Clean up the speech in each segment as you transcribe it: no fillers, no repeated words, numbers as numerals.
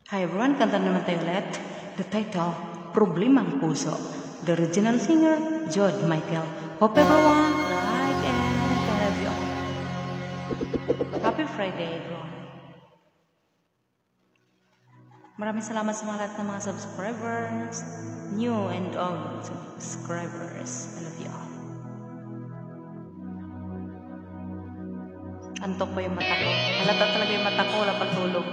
Hi everyone, kanta naman tayo ulit. The title, Problemang Puso. The original singer, George Michael. Hope everyone like and love you. Happy Friday everyone. Maraming salamat sa mga lahat ng mga subscribers, new and old subscribers. I love you all. Antok po yung mata ko. Halata talaga yung mata ko, wala pang tulog.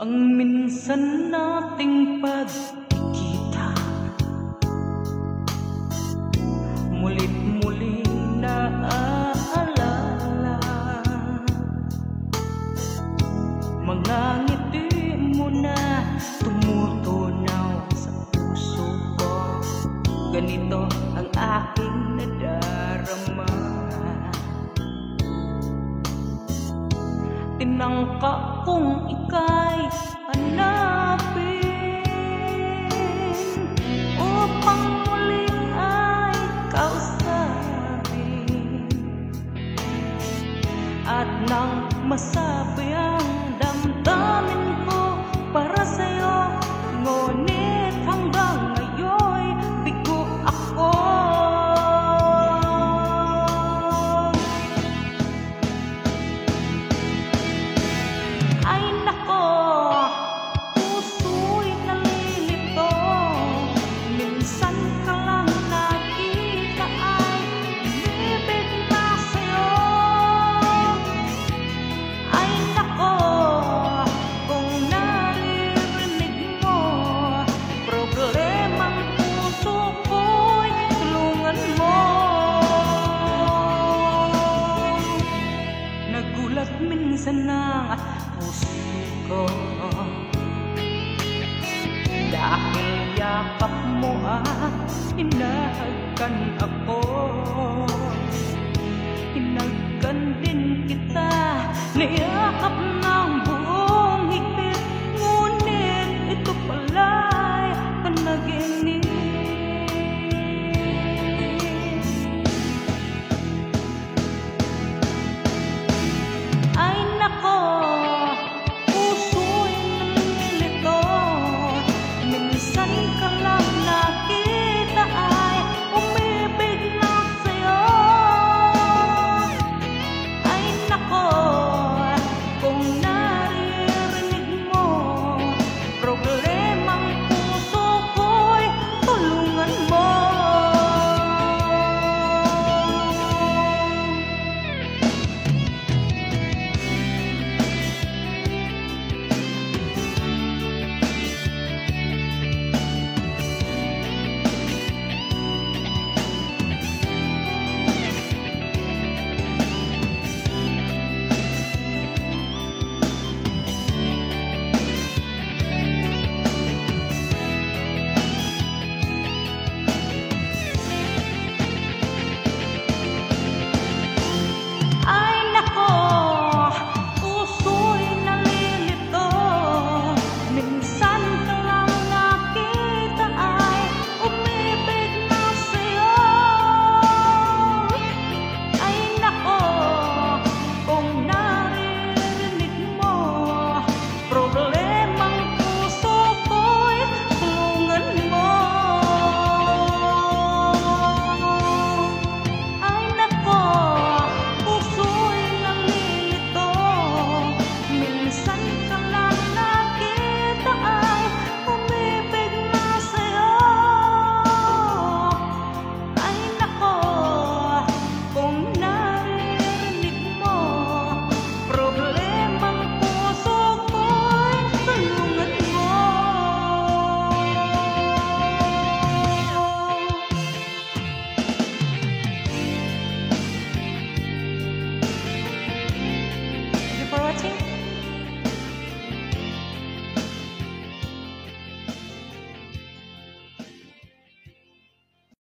Ang minsan nating pagkikita, mulit-muling naaalala, mga ngiti mo na tumutunaw sa puso ko. Ganito ang aking nadarama. Tinangka kong ika'y hanapin upang muling ay kausapin, at nang masabi ang damdamin ko para sa'yo, ngunit hanggang ngayon'y bigo ako. Ay nako, puso'y nalilito, minsan ka lang nakita ay umibig na sa'yo. Ay nako, kung naririnig mo problemang puso ko'y tulungan mo. Nagulat minsan ang puso ko dahil yakap mo at hinahagkan ako.